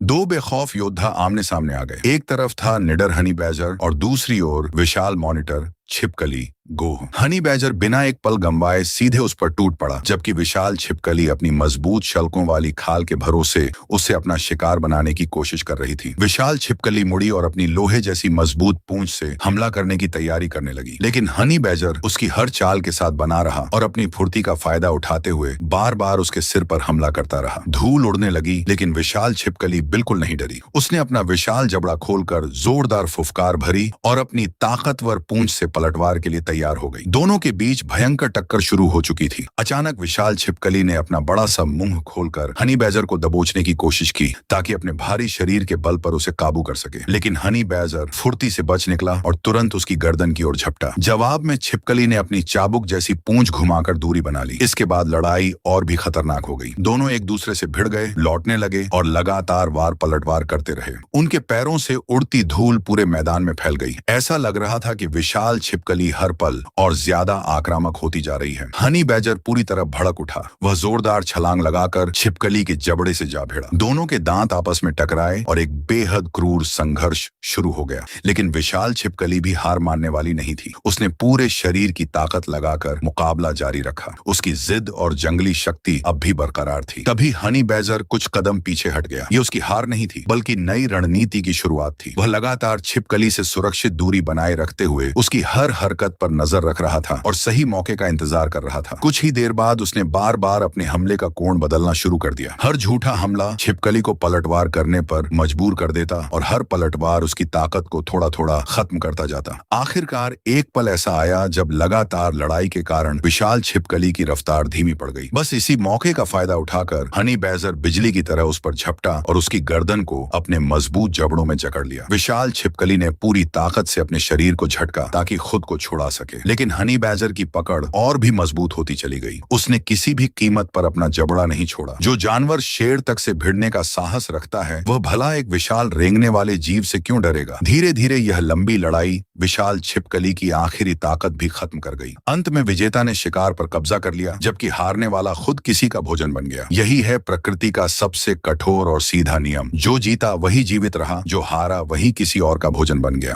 दो बेखौफ योद्धा आमने सामने आ गए। एक तरफ था निडर हनी बैजर और दूसरी ओर विशाल मॉनिटर छिपकली गोह। हनी बैजर बिना एक पल गंवाए सीधे उस पर टूट पड़ा, जबकि विशाल छिपकली अपनी मजबूत शल्कों वाली खाल के भरोसे उसे अपना शिकार बनाने की कोशिश कर रही थी। विशाल छिपकली मुड़ी और अपनी लोहे जैसी मजबूत पूंछ से हमला करने की तैयारी करने लगी, लेकिन हनी बैजर उसकी हर चाल के साथ बना रहा और अपनी फुर्ती का फायदा उठाते हुए बार बार उसके सिर पर हमला करता रहा। धूल उड़ने लगी, लेकिन विशाल छिपकली बिल्कुल नहीं डरी। उसने अपना विशाल जबड़ा खोलकर जोरदार फुफकार भरी और अपनी ताकतवर पूंछ से पलटवार के लिए तैयार हो गई। दोनों के बीच भयंकर टक्कर शुरू हो चुकी थी। अचानक विशाल छिपकली ने अपना बड़ा सा मुंह खोलकर हनी बैजर को दबोचने की कोशिश की ताकि अपने भारी शरीर के बल पर उसे काबू कर सके, लेकिन हनी बैजर फुर्ती से बच निकला और तुरंत उसकी गर्दन की ओर झपटा। जवाब में छिपकली ने अपनी चाबुक जैसी पूंछ घुमाकर दूरी बना ली। इसके बाद लड़ाई और भी खतरनाक हो गई। दोनों एक दूसरे से भिड़ गए, लौटने लगे और लगातार वार पलटवार करते रहे। उनके पैरों से उड़ती धूल पूरे मैदान में फैल गई। ऐसा लग रहा था कि विशाल छिपकली हर पल और ज्यादा आक्रामक होती जा रही है। हनी बैजर पूरी तरह भड़क उठा। वह जोरदार छलांग लगाकर छिपकली के जबड़े से जा भिड़ा। दोनों के दांत आपस में टकराए और एक बेहद क्रूर संघर्ष शुरू हो गया, लेकिन विशाल छिपकली भी हार मानने वाली नहीं थी। उसने पूरे शरीर की ताकत लगाकर मुकाबला जारी रखा। उसकी जिद और जंगली शक्ति अब भी बरकरार थी। तभी हनी बैजर कुछ कदम पीछे हट गया। ये उसकी हार नहीं थी, बल्कि नई रणनीति की शुरुआत थी। वह लगातार छिपकली से सुरक्षित दूरी बनाए रखते हुए उसकी हर हरकत पर नजर रख रहा था और सही मौके का इंतजार कर रहा था। कुछ ही देर बाद उसने बार बार अपने हमले का कोण बदलना शुरू कर दिया। हर झूठा हमला छिपकली को पलटवार करने पर मजबूर कर देता और हर पलटवार उसकी ताकत को थोड़ा थोड़ा खत्म करता जाता। आखिरकार एक पल ऐसा आया जब लगातार लड़ाई के कारण विशाल छिपकली की रफ्तार धीमी पड़ गई। बस इसी मौके का फायदा उठाकर हनी बैजर बिजली की तरह उस पर झपटा और उसकी गर्दन को अपने मजबूत जबड़ों में जकड़ लिया। विशाल छिपकली ने पूरी ताकत से अपने शरीर को झटका ताकि खुद को छुड़ा सके, लेकिन हनी बैजर की पकड़ और भी मजबूत होती चली गई। उसने किसी भी कीमत पर अपना जबड़ा नहीं छोड़ा। जो जानवर शेर तक से भिड़ने का साहस रखता है, वह भला एक विशाल रेंगने वाले जीव से क्यों डरेगा। धीरे धीरे यह लंबी लड़ाई विशाल छिपकली की आखिरी ताकत भी खत्म कर गई। अंत में विजेता ने शिकार पर कब्जा कर लिया, जबकि हारने वाला खुद किसी का भोजन बन गया। यही है प्रकृति का सबसे कठोर और सीधा नियम। जो जीता वही जीवित रहा, जो हारा वही किसी और का भोजन बन गया।